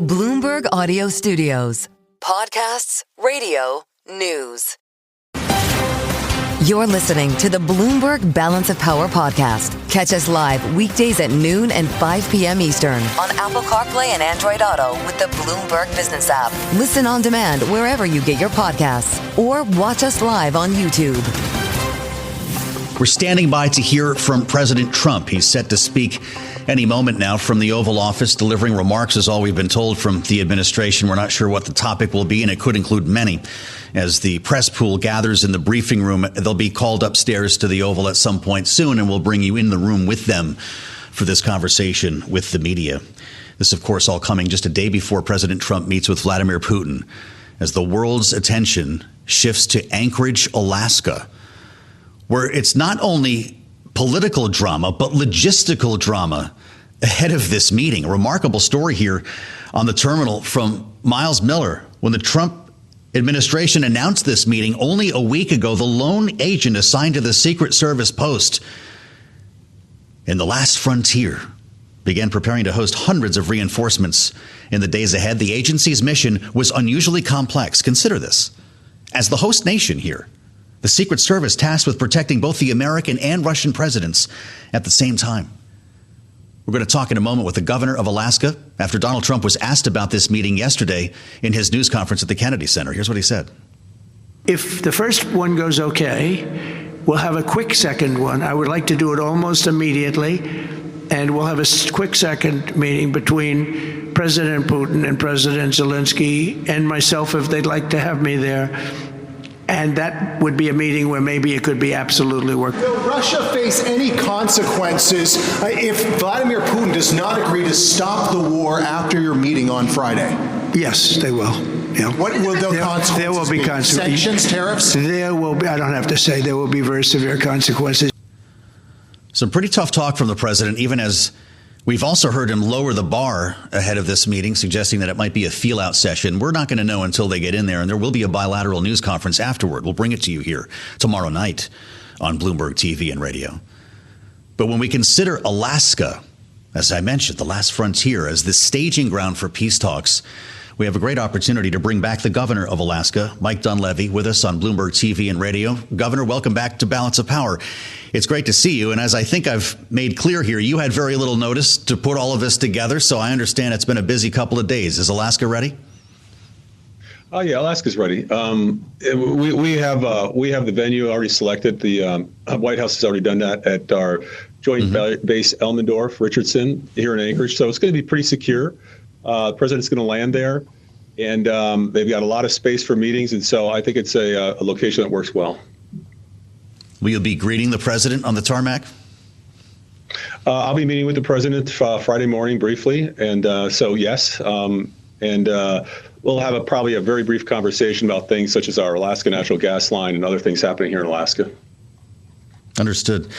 Bloomberg Audio Studios. Podcasts, radio, news. You're listening to the Bloomberg Balance of Power podcast. Catch us live weekdays at noon and 5 p.m. Eastern on Apple CarPlay and Android Auto with the Bloomberg Business app. Listen on demand wherever you get your podcasts or watch us live on YouTube. We're standing by to hear from President Trump. He's set to speak any moment now from the Oval Office. Delivering remarks is all we've been told from the administration. We're not sure what the topic will be, and it could include many. As the press pool gathers in the briefing room, they'll be called upstairs to the Oval at some point soon, and we'll bring you in the room with them for this conversation with the media. This, of course, all coming just a day before President Trump meets with Vladimir Putin, as the world's attention shifts to Anchorage, Alaska, where it's not only political drama, but logistical drama ahead of this meeting. A remarkable story here on the terminal from Miles Miller. When the Trump administration announced this meeting only a week ago, the lone agent assigned to the Secret Service post in the last frontier began preparing to host hundreds of reinforcements in the days ahead. The agency's mission was unusually complex. Consider this. As the host nation here, the Secret Service tasked with protecting both the American and Russian presidents at the same time. We're going to talk in a moment with the governor of Alaska after Donald Trump was asked about this meeting yesterday in his news conference at the Kennedy Center. Here's what he said. If the first one goes okay, we'll have a quick second one. I would like to do it almost immediately. And we'll have a quick second meeting between President Putin and President Zelenskiy and myself if they'd like to have me there. And that would be a meeting where maybe it could be absolutely work. Will Russia face any consequences if Vladimir Putin does not agree to stop the war after your meeting on Friday? Yes, they will. Yeah. What will those consequences There will be consequences. Sanctions, tariffs? There will be, I don't have to say, there will be very severe consequences. Some pretty tough talk from the president, even as we've also heard him lower the bar ahead of this meeting, suggesting that it might be a feel-out session. We're not going to know until they get in there, and there will be a bilateral news conference afterward. We'll bring it to you here tomorrow night on Bloomberg TV and radio. But when we consider Alaska, as I mentioned, the last frontier, as the staging ground for peace talks, we have a great opportunity to bring back the governor of Alaska, Mike Dunleavy, with us on Bloomberg TV and radio. Governor, welcome back to Balance of Power. It's great to see you. And as I think I've made clear here, you had very little notice to put all of this together. So I understand it's been a busy couple of days. Is Alaska ready? Oh, yeah, Alaska's ready. We have the venue already selected. The White House has already done that at our joint base Elmendorf, Richardson, here in Anchorage. So it's going to be pretty secure. The president's going to land there, and they've got a lot of space for meetings. And so I think it's a location that works well. Will you be greeting the president on the tarmac? I'll be meeting with the president Friday morning briefly. And so, yes. And we'll have probably a very brief conversation about things such as our Alaska natural gas line and other things happening here in Alaska. Understood.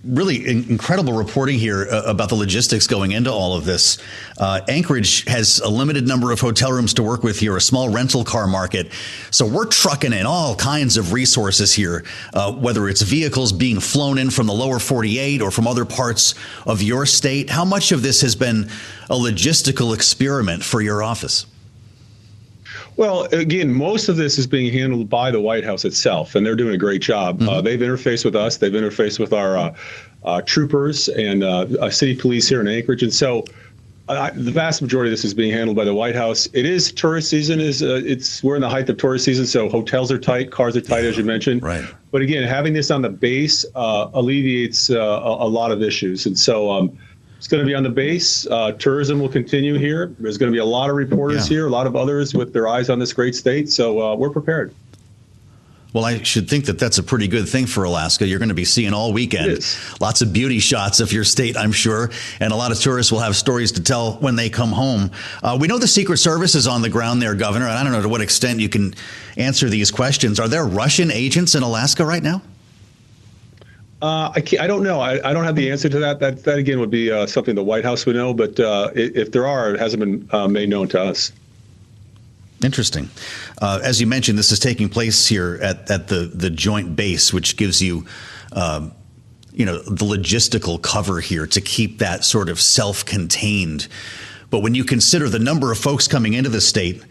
Really incredible reporting here about the logistics going into all of this. Anchorage has a limited number of hotel rooms to work with here, a small rental car market. So we're trucking in all kinds of resources here, whether it's vehicles being flown in from the lower 48 or from other parts of your state. How much of this has been a logistical experiment for your office? Well, again, most of this is being handled by the White House itself, and they're doing a great job. They've interfaced with us. They've interfaced with our troopers and city police here in Anchorage. And so the vast majority of this is being handled by the White House. It is tourist season. We're in the height of tourist season, so hotels are tight, cars are tight, as you mentioned. Right. But again, having this on the base alleviates a lot of issues. And so it's going to be on the base. Tourism will continue here. There's going to be a lot of reporters here, a lot of others with their eyes on this great state. So we're prepared. Well, I should think that that's a pretty good thing for Alaska. You're going to be seeing all weekend lots of beauty shots of your state, I'm sure. And a lot of tourists will have stories to tell when they come home. We know the Secret Service is on the ground there, Governor. And I don't know to what extent you can answer these questions. Are there Russian agents in Alaska right now? I don't know. I don't have the answer to that. That again, would be something the White House would know. But if there are, it hasn't been made known to us. Interesting. As you mentioned, this is taking place here at the joint base, which gives you, the logistical cover here to keep that sort of self-contained. But when you consider the number of folks coming into the state,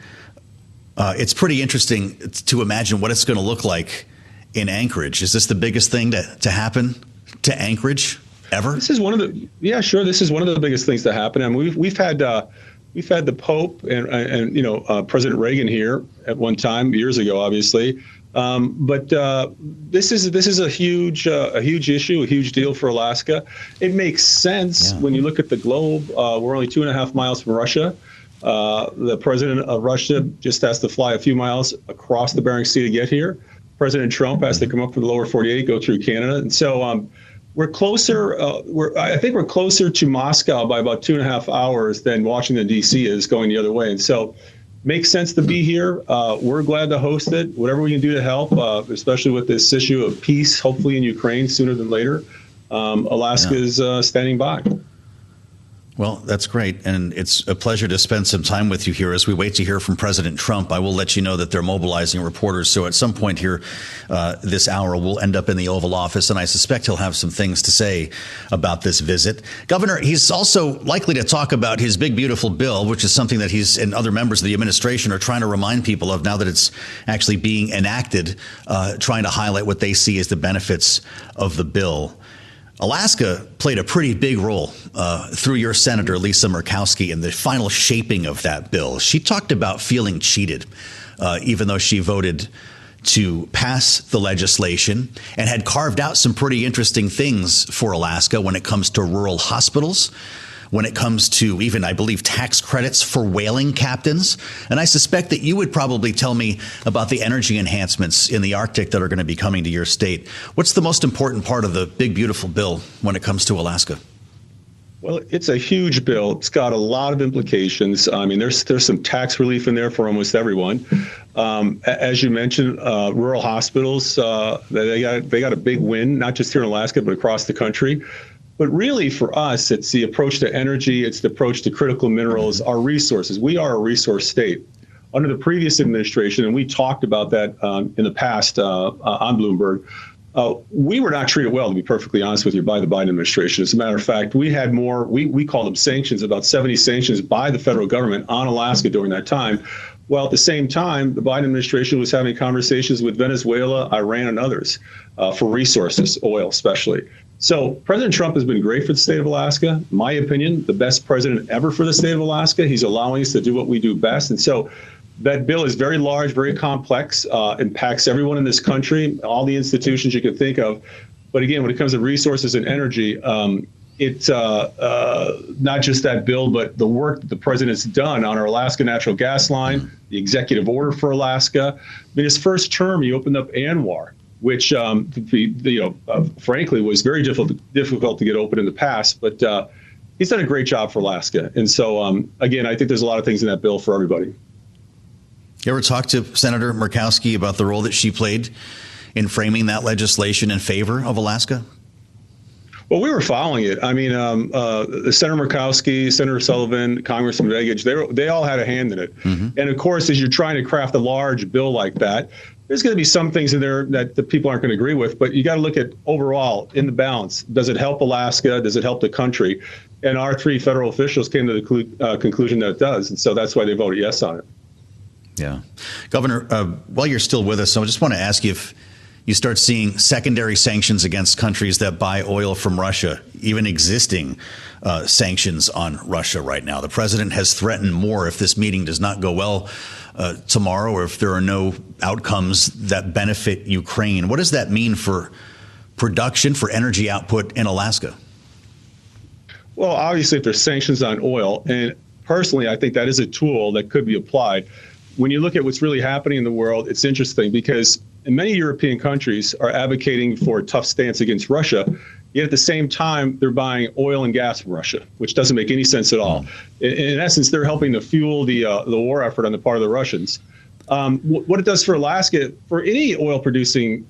it's pretty interesting to imagine what it's going to look like in Anchorage. Is this the biggest thing to happen to Anchorage ever? This is one of the This is one of the biggest things to happen. I mean, we've had the Pope and President Reagan here at one time years ago, obviously. But this is a huge issue, a huge deal for Alaska. It makes sense when you look at the globe. We're only 2.5 miles from Russia. The president of Russia just has to fly a few miles across the Bering Sea to get here. President Trump has to come up from the lower 48, go through Canada. And so we're closer. I think we're closer to Moscow by about 2.5 hours than Washington, D.C. is going the other way. And so makes sense to be here. We're glad to host it. Whatever we can do to help, especially with this issue of peace, hopefully in Ukraine sooner than later. Alaska is standing by. Well, that's great. And it's a pleasure to spend some time with you here as we wait to hear from President Trump. I will let you know that they're mobilizing reporters. So at some point here this hour, we'll end up in the Oval Office. And I suspect he'll have some things to say about this visit. Governor, he's also likely to talk about his big, beautiful bill, which is something that he's and other members of the administration are trying to remind people of now that it's actually being enacted, trying to highlight what they see as the benefits of the bill. Alaska played a pretty big role through your Senator, Lisa Murkowski, in the final shaping of that bill. She talked about feeling cheated, even though she voted to pass the legislation and had carved out some pretty interesting things for Alaska when it comes to rural hospitals, when it comes to even, I believe, tax credits for whaling captains. And I suspect that you would probably tell me about the energy enhancements in the Arctic that are going to be coming to your state. What's the most important part of the big, beautiful bill when it comes to Alaska? Well, it's a huge bill. It's got a lot of implications. I mean, there's some tax relief in there for almost everyone. As you mentioned, rural hospitals, they got a big win, not just here in Alaska, but across the country. But really, for us, it's the approach to energy. It's the approach to critical minerals, our resources. We are a resource state. Under the previous administration, and we talked about that in the past on Bloomberg, we were not treated well, to be perfectly honest with you, by the Biden administration. As a matter of fact, we had more, we call them sanctions, about 70 sanctions by the federal government on Alaska during that time. Well, at the same time, the Biden administration was having conversations with Venezuela, Iran, and others for resources, oil especially. So President Trump has been great for the state of Alaska. In my opinion, the best president ever for the state of Alaska. He's allowing us to do what we do best. And so that bill is very large, very complex, impacts everyone in this country, all the institutions you can think of. But again, when it comes to resources and energy, it's not just that bill, but the work that the president's done on our Alaska natural gas line, the executive order for Alaska. In his first term, he opened up ANWR, which, frankly, was very difficult to get open in the past. But he's done a great job for Alaska. And so, again, I think there's a lot of things in that bill for everybody. You ever talk to Senator Murkowski about the role that she played in framing that legislation in favor of Alaska? Well, we were following it. I mean, Senator Murkowski, Senator Sullivan, Congressman Begich, they all had a hand in it. Mm-hmm. And of course, as you're trying to craft a large bill like that, there's going to be some things in there that the people aren't going to agree with, but you got to look at overall in the balance. Does it help Alaska? Does it help the country? And our three federal officials came to the conclusion that it does. And so that's why they voted yes on it. Yeah. Governor, while you're still with us, I just want to ask you if you start seeing secondary sanctions against countries that buy oil from Russia, even existing sanctions on Russia right now. The president has threatened more if this meeting does not go well tomorrow, or if there are no outcomes that benefit Ukraine. What does that mean for production, for energy output in Alaska? Well, obviously, if there's sanctions on oil, and personally, I think that is a tool that could be applied. When you look at what's really happening in the world, it's interesting because many European countries are advocating for a tough stance against Russia. Yet at the same time, they're buying oil and gas from Russia, which doesn't make any sense at all. In essence, they're helping to fuel the war effort on the part of the Russians. What it does for Alaska, for any oil-producing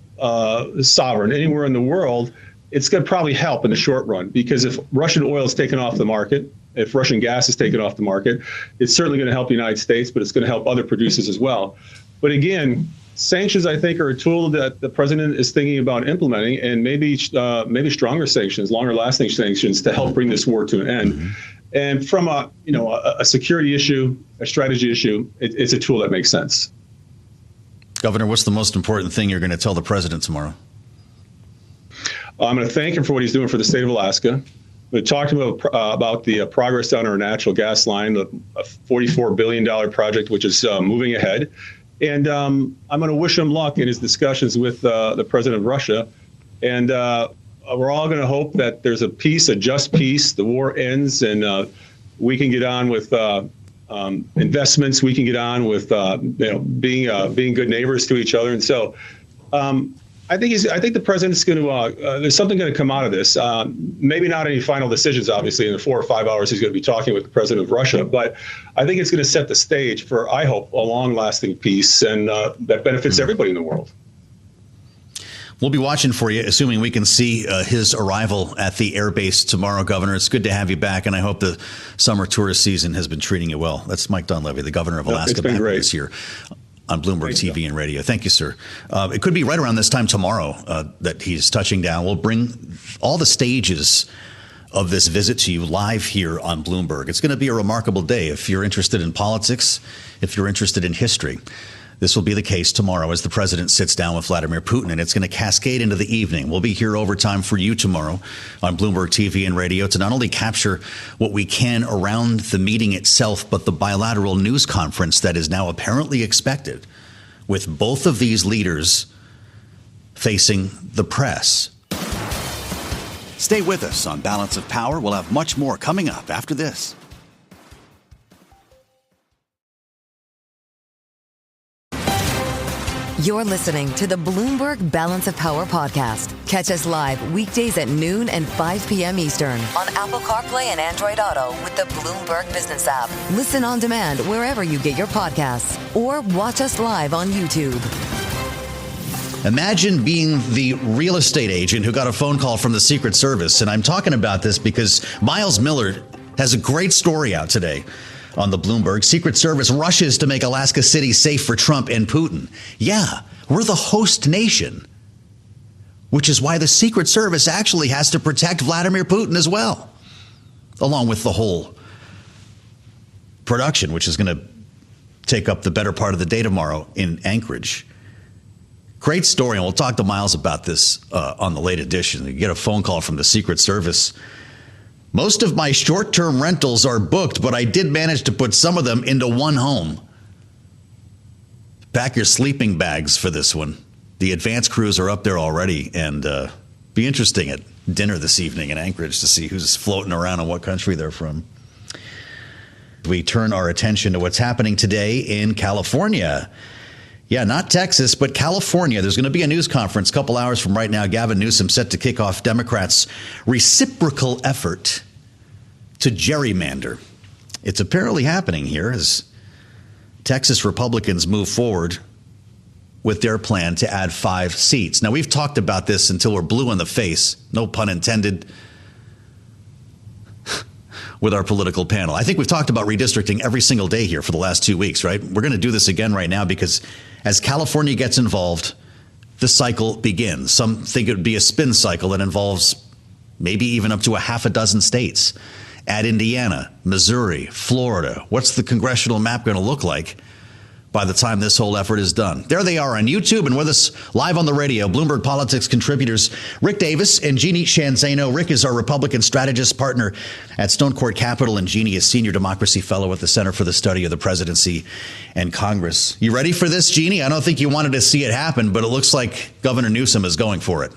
sovereign anywhere in the world, it's going to probably help in the short run, because if Russian oil is taken off the market, if Russian gas is taken off the market, it's certainly going to help the United States, but it's going to help other producers as well. But again, sanctions, I think, are a tool that the president is thinking about implementing, and maybe stronger sanctions, longer-lasting sanctions to help bring this war to an end. And from a security issue, a strategy issue, it's a tool that makes sense. Governor, what's the most important thing you're going to tell the president tomorrow? I'm going to thank him for what he's doing for the state of Alaska. We talked about the progress on our natural gas line, a $44 billion project, which is moving ahead. And I'm going to wish him luck in his discussions with the president of Russia. And we're all going to hope that there's a peace, a just peace. The war ends, and we can get on with investments. We can get on with being good neighbors to each other. And so I think the president's going to. There's something going to come out of this. Maybe not any final decisions, obviously. In the 4 or 5 hours, he's going to be talking with the president of Russia. But I think it's going to set the stage for, I hope, a long-lasting peace and that benefits everybody in the world. We'll be watching for you, assuming we can see his arrival at the airbase tomorrow, Governor. It's good to have you back, and I hope the summer tourist season has been treating you well. That's Mike Dunleavy, the governor of Alaska. It's been great. This year on Bloomberg TV and radio. Thank you, sir. It could be right around this time tomorrow that he's touching down. We'll bring all the stages of this visit to you live here on Bloomberg. It's going to be a remarkable day if you're interested in politics, if you're interested in history. This will be the case tomorrow as the president sits down with Vladimir Putin, and it's going to cascade into the evening. We'll be here overtime for you tomorrow on Bloomberg TV and radio to not only capture what we can around the meeting itself, but the bilateral news conference that is now apparently expected with both of these leaders facing the press. Stay with us on Balance of Power. We'll have much more coming up after this. You're listening to the Bloomberg Balance of Power podcast. Catch us live weekdays at noon and 5 p.m. Eastern on Apple CarPlay and Android Auto with the Bloomberg Business app. Listen on demand wherever you get your podcasts or watch us live on YouTube. Imagine being the real estate agent who got a phone call from the Secret Service. And I'm talking about this because Miles Millard has a great story out today. On the Bloomberg, Secret Service rushes to make Alaska City safe for Trump and Putin. Yeah, we're the host nation, which is why the Secret Service actually has to protect Vladimir Putin as well, along with the whole production, which is going to take up the better part of the day tomorrow in Anchorage. Great story, and we'll talk to Miles about this on the late edition. You get a phone call from the Secret Service. Most of my short-term rentals are booked, but I did manage to put some of them into one home. Pack your sleeping bags for this one. The advanced crews are up there already, and be interesting at dinner this evening in Anchorage to see who's floating around and what country they're from. We turn our attention to what's happening today in California. Yeah, not Texas, but California. There's going to be a news conference a couple hours from right now. Gavin Newsom set to kick off Democrats' reciprocal effort to gerrymander. It's apparently happening here as Texas Republicans move forward with their plan to add 5 seats. Now, we've talked about this until we're blue in the face, no pun intended, with our political panel. I think we've talked about redistricting every single day here for the last 2 weeks, right? We're going to do this again right now because as California gets involved, the cycle begins. Some think it would be a spin cycle that involves maybe even up to a half a dozen states. Add Indiana, Missouri, Florida. What's the congressional map going to look like by the time this whole effort is done? There they are on YouTube and with us live on the radio, Bloomberg Politics contributors Rick Davis and Jeannie Shanzano. Rick is our Republican strategist partner at Stone Court Capital, and Jeannie is Senior Democracy Fellow at the Center for the Study of the Presidency and Congress. You ready for this, Jeannie? I don't think you wanted to see it happen, but it looks like Governor Newsom is going for it.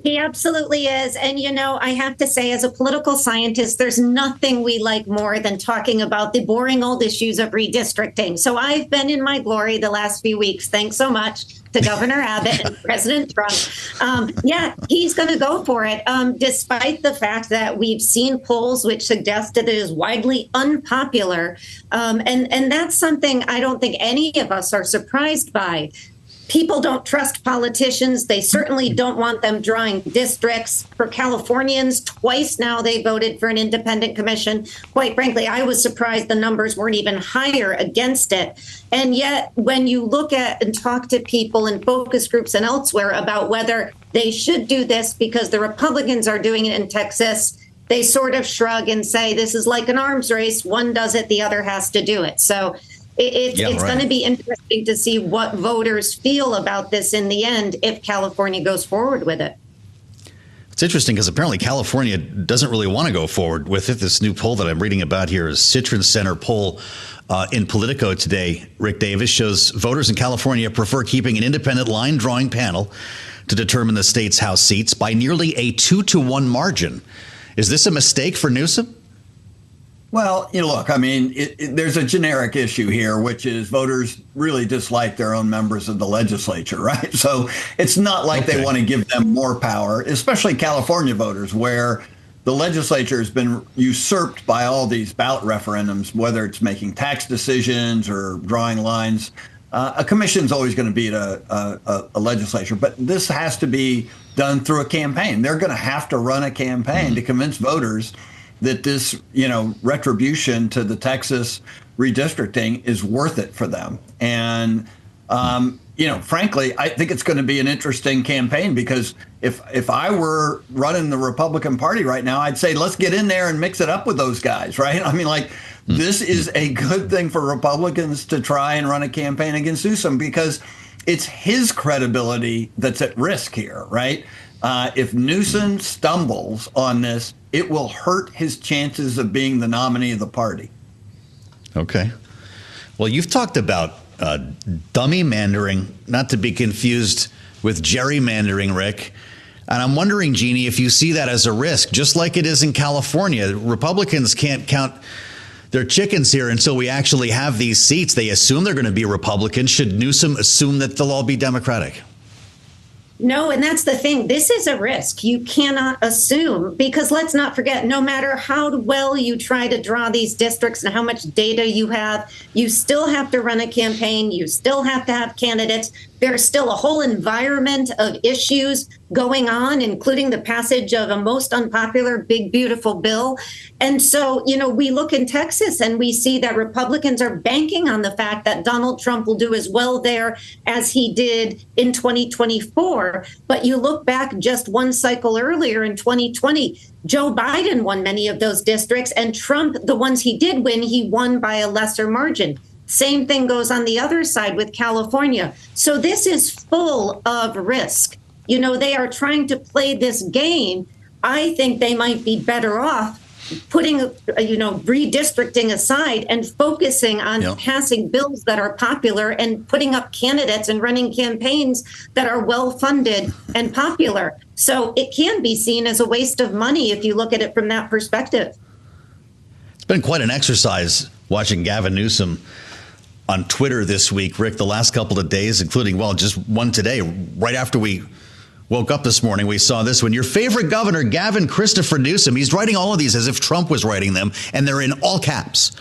He absolutely is. And, you know, I have to say, as a political scientist, there's nothing we like more than talking about the boring old issues of redistricting. So I've been in my glory the last few weeks. Thanks so much to Governor Abbott and President Trump. Yeah, he's going to go for it, despite the fact that we've seen polls which suggest that it is widely unpopular. And that's something I don't think any of us are surprised by. People don't trust politicians. They certainly don't want them drawing districts. For Californians, twice now they voted for an independent commission. Quite frankly, I was surprised the numbers weren't even higher against it. And yet, when you look at and talk to people in focus groups and elsewhere about whether they should do this because the Republicans are doing it in Texas, they sort of shrug and say, this is like an arms race. One does it, the other has to do it. So it's going to be interesting to see what voters feel about this in the end if California goes forward with it. It's interesting because apparently California doesn't really want to go forward with it. This new poll that I'm reading about here is Citron Center poll in Politico today. Rick Davis shows voters in California prefer keeping an independent line drawing panel to determine the state's House seats by nearly a 2-to-1 margin. Is this a mistake for Newsom? Well, look, I mean, there's a generic issue here, which is voters really dislike their own members of the legislature, right? So it's not like they want to give them more power, especially California voters, where the legislature has been usurped by all these ballot referendums, whether it's making tax decisions or drawing lines. A commission's always going to beat a legislature, but this has to be done through a campaign. They're going to have to run a campaign to convince voters that this, retribution to the Texas redistricting is worth it for them. And, frankly, I think it's going to be an interesting campaign because if I were running the Republican Party right now, I'd say, let's get in there and mix it up with those guys, right? I mean, this is a good thing for Republicans to try and run a campaign against Newsom because it's his credibility that's at risk here, right? If Newsom stumbles on this, it will hurt his chances of being the nominee of the party. Okay. Well, you've talked about dummy mandering, not to be confused with gerrymandering, Rick. And I'm wondering, Jeannie, if you see that as a risk, just like it is in California. Republicans can't count their chickens here until we actually have these seats. They assume they're going to be Republican. Should Newsom assume that they'll all be Democratic? No, and that's the thing. This is a risk. You cannot assume, because let's not forget, no matter how well you try to draw these districts and how much data you have, you still have to run a campaign. You still have to have candidates. There's still a whole environment of issues going on, including the passage of a most unpopular big, beautiful bill. And so, we look in Texas and we see that Republicans are banking on the fact that Donald Trump will do as well there as he did in 2024. But you look back just one cycle earlier in 2020, Joe Biden won many of those districts, and Trump, the ones he did win, he won by a lesser margin. Same thing goes on the other side with California. So this is full of risk. They are trying to play this game. I think they might be better off putting, redistricting aside and focusing on passing bills that are popular and putting up candidates and running campaigns that are well-funded and popular. So it can be seen as a waste of money if you look at it from that perspective. It's been quite an exercise watching Gavin Newsom on Twitter this week, Rick, the last couple of days, including, just one today. Right after we woke up this morning, we saw this one. Your favorite governor, Gavin Christopher Newsom, he's writing all of these as if Trump was writing them, and they're in all caps.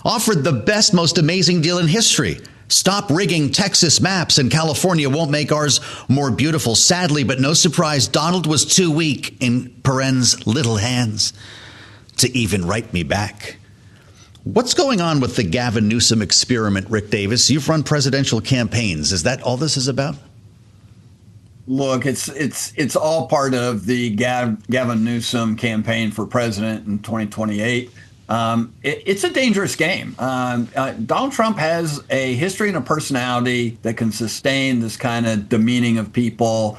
Offered the best, most amazing deal in history. Stop rigging Texas maps, and California won't make ours more beautiful. Sadly, but no surprise, Donald was too weak in Perren's little hands to even write me back. What's going on with the Gavin Newsom experiment, Rick Davis? You've run presidential campaigns. Is that all this is about? Look, it's all part of the Gavin Newsom campaign for president in 2028. It's a dangerous game. Donald Trump has a history and a personality that can sustain this kind of demeaning of people.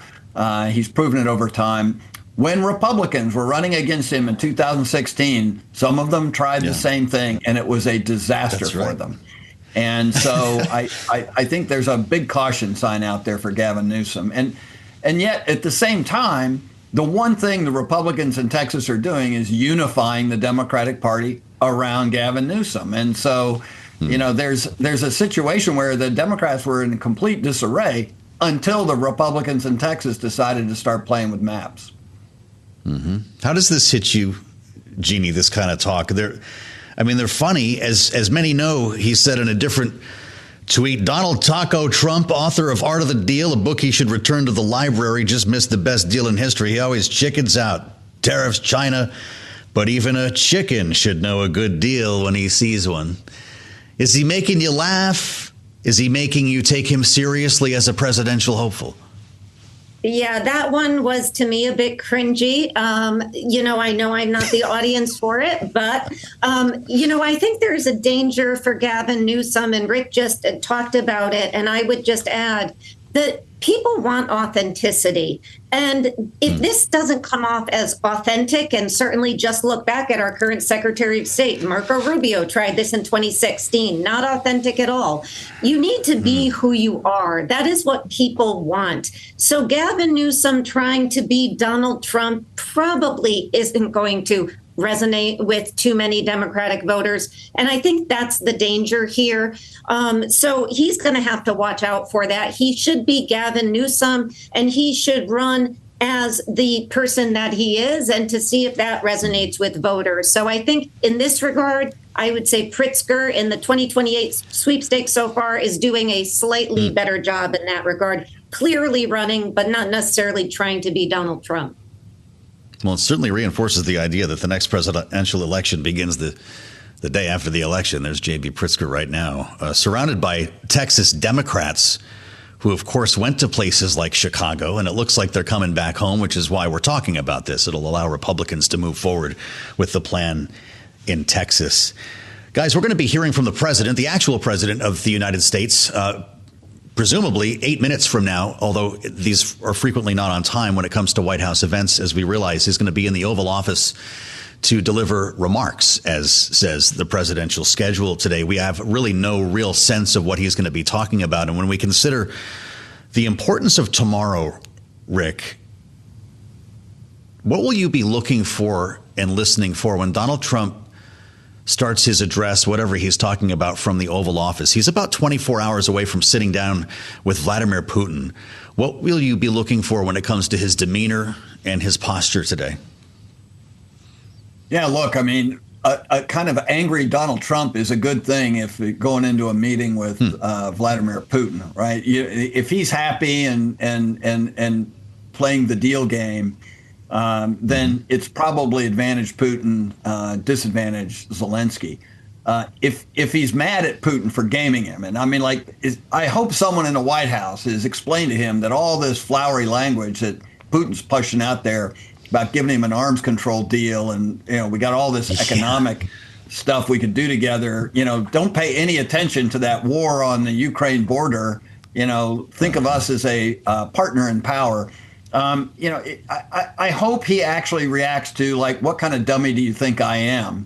He's proven it over time. When Republicans were running against him in 2016, some of them tried the same thing, and it was a disaster for them. And so I think there's a big caution sign out there for Gavin Newsom. And yet, at the same time, the one thing the Republicans in Texas are doing is unifying the Democratic Party around Gavin Newsom. And so, there's a situation where the Democrats were in complete disarray until the Republicans in Texas decided to start playing with maps. Mm-hmm. How does this hit you, Jeannie, this kind of talk? They're funny. As many know, he said in a different tweet, Donald Taco Trump, author of Art of the Deal, a book he should return to the library, just missed the best deal in history. He always chickens out. Tariffs, China, but even a chicken should know a good deal when he sees one. Is he making you laugh? Is he making you take him seriously as a presidential hopeful? Yeah, that one was to me a bit cringy. I know I'm not the audience for it, but, I think there's a danger for Gavin Newsom, and Rick just talked about it. And I would just add that people want authenticity. And if this doesn't come off as authentic, and certainly just look back at our current Secretary of State, Marco Rubio tried this in 2016, not authentic at all. You need to be who you are. That is what people want. So Gavin Newsom trying to be Donald Trump probably isn't going to resonate with too many Democratic voters. And I think that's the danger here. So he's going to have to watch out for that. He should be Gavin Newsom, and he should run as the person that he is, and to see if that resonates with voters. So I think in this regard, I would say Pritzker in the 2028 sweepstakes so far is doing a slightly better job in that regard, clearly running, but not necessarily trying to be Donald Trump. Well, it certainly reinforces the idea that the next presidential election begins the day after the election. There's J.B. Pritzker right now, surrounded by Texas Democrats who, of course, went to places like Chicago, and it looks like they're coming back home, which is why we're talking about this. It'll allow Republicans to move forward with the plan in Texas. Guys, we're going to be hearing from the president, the actual president of the United States, presumably 8 minutes from now, although these are frequently not on time when it comes to White House events, as we realize he's going to be in the Oval Office to deliver remarks, as says the presidential schedule today. We have really no real sense of what he's going to be talking about. And when we consider the importance of tomorrow, Rick, what will you be looking for and listening for when Donald Trump starts his address, whatever he's talking about, from the Oval Office? He's about 24 hours away from sitting down with Vladimir Putin. What will you be looking for when it comes to his demeanor and his posture today? Yeah, look, I mean, a kind of angry Donald Trump is a good thing if going into a meeting with Vladimir Putin, right? If he's happy and playing the deal game, then it's probably advantage Putin, disadvantage Zelensky. If he's mad at Putin for gaming him, and I mean, I hope someone in the White House has explained to him that all this flowery language that Putin's pushing out there about giving him an arms control deal, and we got all this economic stuff we could do together. Don't pay any attention to that war on the Ukraine border. Think of us as a partner in power. I hope he actually reacts to, like, what kind of dummy do you think I am?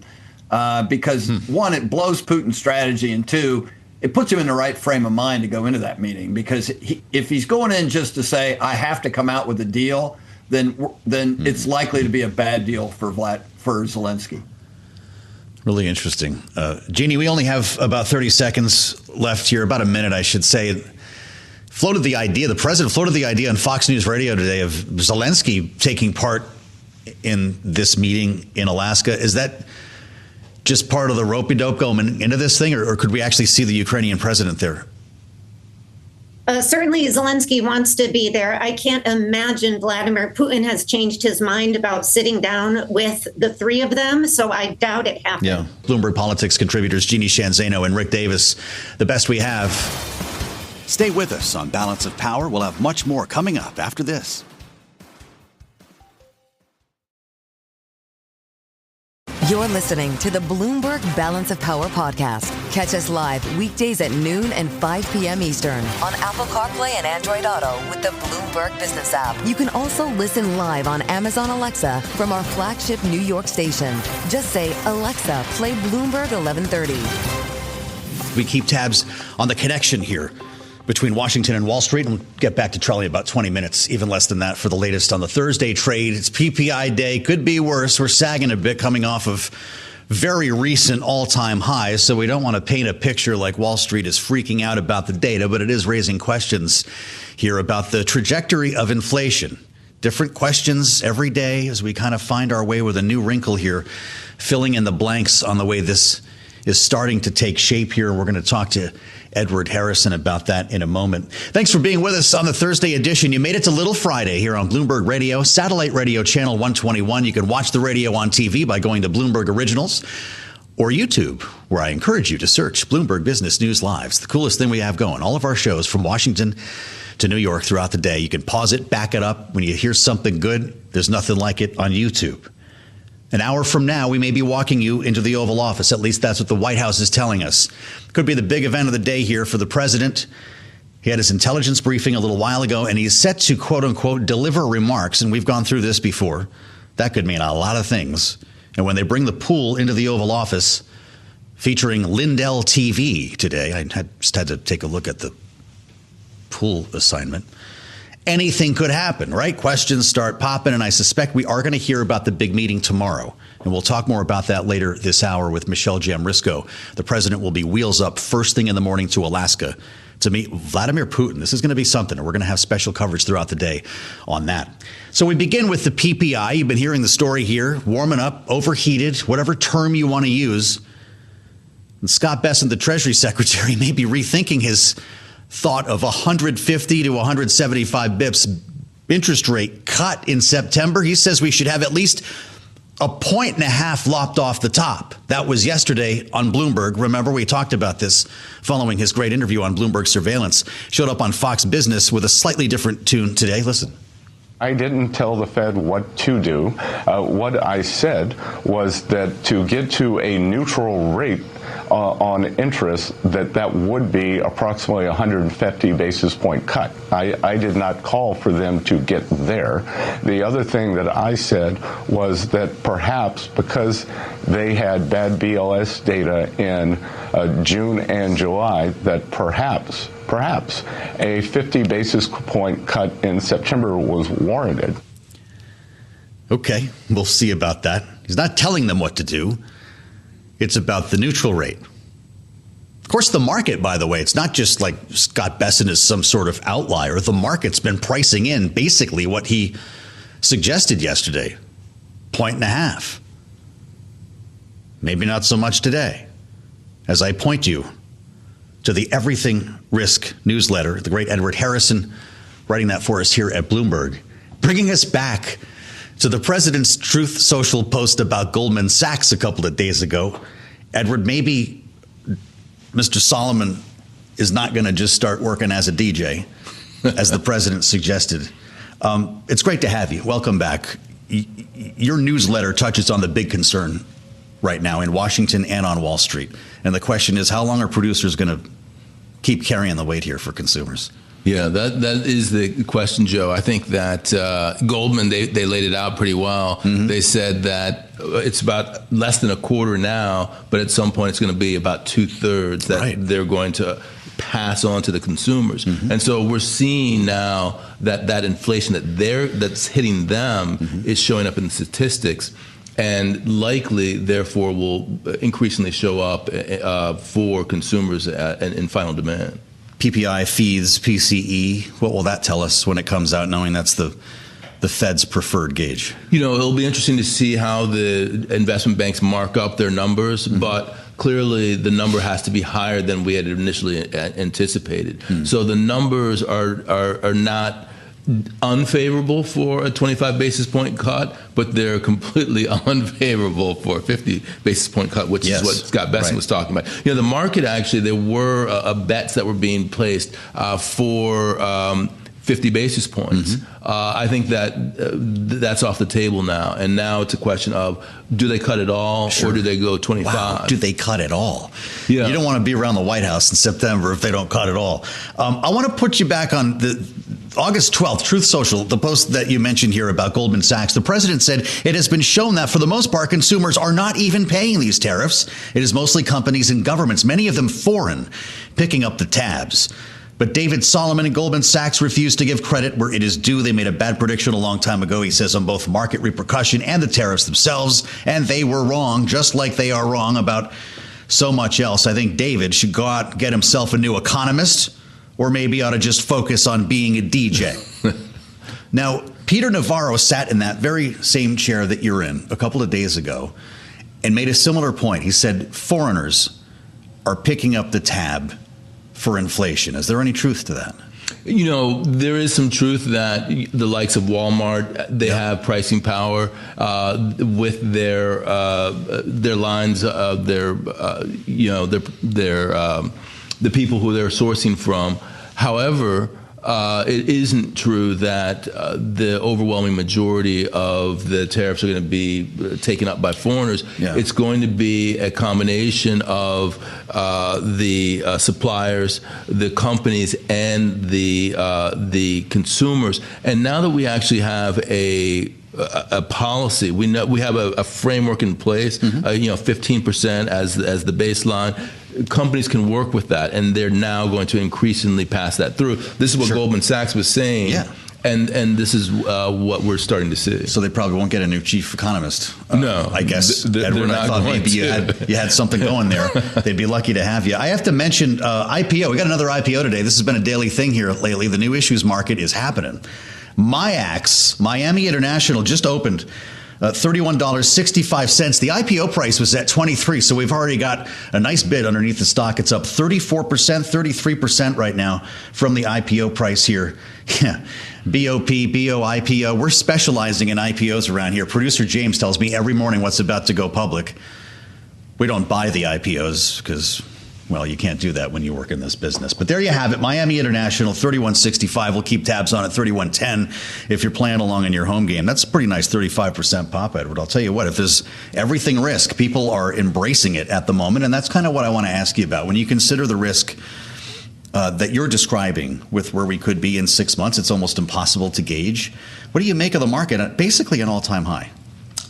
Because one, it blows Putin's strategy, and two, it puts him in the right frame of mind to go into that meeting. Because if he's going in just to say, I have to come out with a deal, then it's likely to be a bad deal for Zelensky. Really interesting. Jeannie, we only have about 30 seconds left here, about a minute, I should say. The president floated the idea on Fox News Radio today of Zelensky taking part in this meeting in Alaska. Is that just part of the rope-a-dope going into this thing, or could we actually see the Ukrainian president there? Certainly Zelensky wants to be there. I can't imagine Vladimir Putin has changed his mind about sitting down with the three of them, so I doubt it happened. Yeah. Bloomberg Politics contributors Jeannie Shanzano and Rick Davis, the best we have. Stay with us on Balance of Power. We'll have much more coming up after this. You're listening to the Bloomberg Balance of Power podcast. Catch us live weekdays at noon and 5 p.m. Eastern on Apple CarPlay and Android Auto with the Bloomberg Business app. You can also listen live on Amazon Alexa from our flagship New York station. Just say, Alexa, play Bloomberg 1130. We keep tabs on the connection here between Washington and Wall Street, and we'll get back to Charlie in about 20 minutes, even less than that, for the latest on the Thursday trade. It's PPI day. Could be worse. We're sagging a bit, coming off of very recent all-time highs, so we don't want to paint a picture like Wall Street is freaking out about the data, but it is raising questions here about the trajectory of inflation. Different questions every day as we kind of find our way with a new wrinkle here, filling in the blanks on the way this is starting to take shape here. We're going to talk to Edward Harrison about that in a moment. Thanks for being with us on the Thursday edition. You made it to Little Friday here on Bloomberg Radio, satellite radio channel 121. You can watch the radio on TV by going to Bloomberg Originals or YouTube, where I encourage you to search Bloomberg Business News Live. It's the coolest thing we have going. All of our shows from Washington to New York throughout the day. You can pause it, back it up. When you hear something good, there's nothing like it on YouTube. An hour from now, we may be walking you into the Oval Office. At least that's what the White House is telling us. Could be the big event of the day here for the president. He had his intelligence briefing a little while ago, and he's set to, quote unquote, deliver remarks. And we've gone through this before. That could mean a lot of things. And when they bring the pool into the Oval Office, featuring Lindell TV today, I just had to take a look at the pool assignment. Anything could happen, right? Questions start popping, and I suspect we are going to hear about the big meeting tomorrow. And we'll talk more about that later this hour with Michelle Jamrisco. The president will be wheels up first thing in the morning to Alaska to meet Vladimir Putin. This is going to be something, and we're going to have special coverage throughout the day on that. So we begin with the PPI. You've been hearing the story here, warming up, overheated, whatever term you want to use. And Scott Bessent, the Treasury Secretary, may be rethinking his thought of 150 to 175 bips interest rate cut in September. He says we should have at least 1.5 points lopped off the top. That was yesterday on Bloomberg. Remember, we talked about this following his great interview on Bloomberg Surveillance. Showed up on Fox Business with a slightly different tune today. Listen. I didn't tell the Fed what to do. What I said was that to get to a neutral rate on interest, that would be approximately 150 basis point cut. I did not call for them to get there. The other thing that I said was that perhaps because they had bad BLS data in June and July, that perhaps a 50 basis point cut in September was warranted. Okay, we'll see about that. He's not telling them what to do. It's about the neutral rate. Of course, the market, by the way, it's not just like Scott Bessent is some sort of outlier. The market's been pricing in basically what he suggested yesterday, 1.5 points. Maybe not so much today. As I point you to the Everything Risk newsletter, the great Edward Harrison writing that for us here at Bloomberg, bringing us back to the president's Truth Social post about Goldman Sachs a couple of days ago. Edward, maybe Mr. Solomon is not going to just start working as a DJ, as the president suggested. It's great to have you. Welcome back. Your newsletter touches on the big concern right now in Washington and on Wall Street. And the question is, how long are producers going to keep carrying the weight here for consumers? Yeah, that is the question, Joe. I think that Goldman, they laid it out pretty well. Mm-hmm. They said that it's about less than a quarter now, but at some point it's going to be about 2/3 that they're going to pass on to the consumers. Mm-hmm. And so we're seeing now that inflation that's hitting them is showing up in the statistics, and likely, therefore, will increasingly show up for consumers in final demand. PPI feeds PCE. What will that tell us when it comes out, knowing that's the Fed's preferred gauge? You know, it'll be interesting to see how the investment banks mark up their numbers, but clearly the number has to be higher than we had initially anticipated. So the numbers are not unfavorable for a 25 basis point cut, but they're completely unfavorable for a 50 basis point cut, which is what Scott Bessent was talking about. You know, the market actually, there were bets that were being placed for 50 basis points. I think that's off the table now. And now it's a question of, do they cut it all or do they go 25? Wow, do they cut it all? Yeah. You don't want to be around the White House in September if they don't cut it all. I want to put you back on the August 12th, Truth Social, the post that you mentioned here about Goldman Sachs. The president said it has been shown that for the most part, consumers are not even paying these tariffs. It is mostly companies and governments, many of them foreign, picking up the tabs. But David Solomon and Goldman Sachs refuse to give credit where it is due. They made a bad prediction a long time ago, he says, on both market repercussion and the tariffs themselves. And they were wrong, just like they are wrong about so much else. I think David should go out and get himself a new economist, or maybe ought to just focus on being a DJ. Now, Peter Navarro sat in that very same chair that you're in a couple of days ago and made a similar point. He said foreigners are picking up the tab for inflation. Is there any truth to that? You know, there is some truth that the likes of Walmart, they have pricing power with their lines, the people who they're sourcing from. However, it isn't true that the overwhelming majority of the tariffs are going to be taken up by foreigners. Yeah. It's going to be a combination of the suppliers, the companies, and the consumers. And now that we actually have a policy, we have a framework in place, 15% as the baseline. Companies can work with that, and they're now going to increasingly pass that through. This is what Goldman Sachs was saying. Yeah. And this is what we're starting to see. So they probably won't get a new chief economist. No, I guess, Edward, I thought maybe you had something going there. They'd be lucky to have you. I have to mention IPO. We got another IPO today. This has been a daily thing here lately. The new issues market is happening. MIAX, Miami International, just opened. $31.65. The IPO price was at $23, so we've already got a nice bid underneath the stock. It's up 34%, 33% right now from the IPO price here. Yeah. BOP, BOIPO. We're specializing in IPOs around here. Producer James tells me every morning what's about to go public. We don't buy the IPOs because, well, you can't do that when you work in this business. But there you have it. Miami International, 31.65. We'll keep tabs on it, 31.10 if you're playing along in your home game. That's a pretty nice 35% pop, Edward. I'll tell you what, if there's everything risk, people are embracing it at the moment. And that's kind of what I want to ask you about. When you consider the risk that you're describing with where we could be in 6 months, it's almost impossible to gauge. What do you make of the market at basically an all-time high?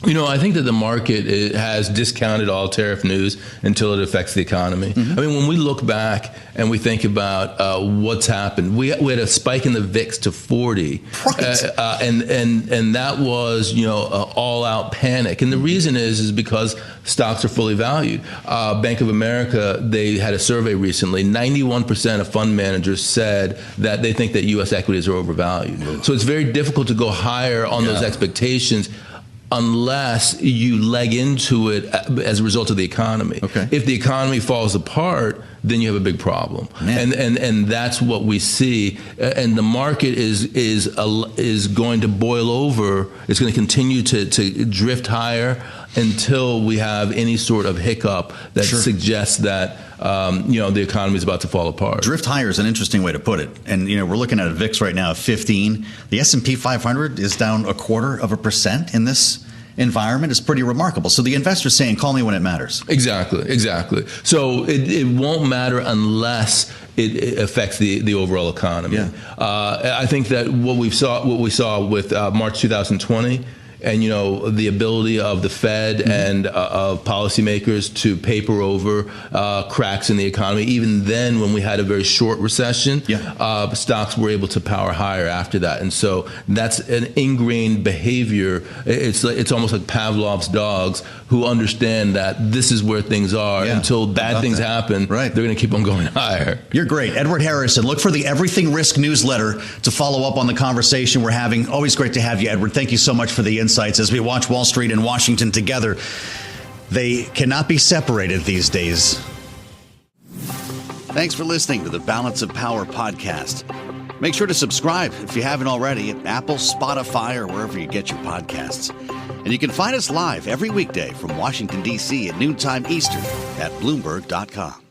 I think that the market has discounted all tariff news until it affects the economy. I mean, when we look back and we think about what's happened, we had a spike in the VIX to 40, right. And that was all-out panic. And the reason is because stocks are fully valued. Bank of America, they had a survey recently. 91% of fund managers said that they think that U.S. equities are overvalued. So it's very difficult to go higher on those expectations unless you leg into it as a result of the economy. Okay. If the economy falls apart, then you have a big problem. And that's what we see. And the market is going to boil over. It's going to continue to drift higher until we have any sort of hiccup that suggests that the economy is about to fall apart. Drift higher is an interesting way to put it. And we're looking at a VIX right now of 15. The S&P 500 is down 0.25% in this environment. Is pretty remarkable. So the investor's saying, call me when it matters. Exactly. So it won't matter unless it affects the overall economy. Yeah. I think that what we saw with March 2020. And, the ability of the Fed and of policymakers to paper over cracks in the economy. Even then, when we had a very short recession, stocks were able to power higher after that. And so that's an ingrained behavior. It's almost like Pavlov's dogs who understand that this is where things are until bad things happen. Right. They're going to keep on going higher. You're great. Edward Harrison. Look for the Everything Risk newsletter to follow up on the conversation we're having. Always great to have you, Edward. Thank you so much for the insights as we watch Wall Street and Washington together. They cannot be separated these days. Thanks for listening to the Balance of Power podcast. Make sure to subscribe if you haven't already at Apple, Spotify, or wherever you get your podcasts. And you can find us live every weekday from Washington, D.C. at noontime Eastern at Bloomberg.com.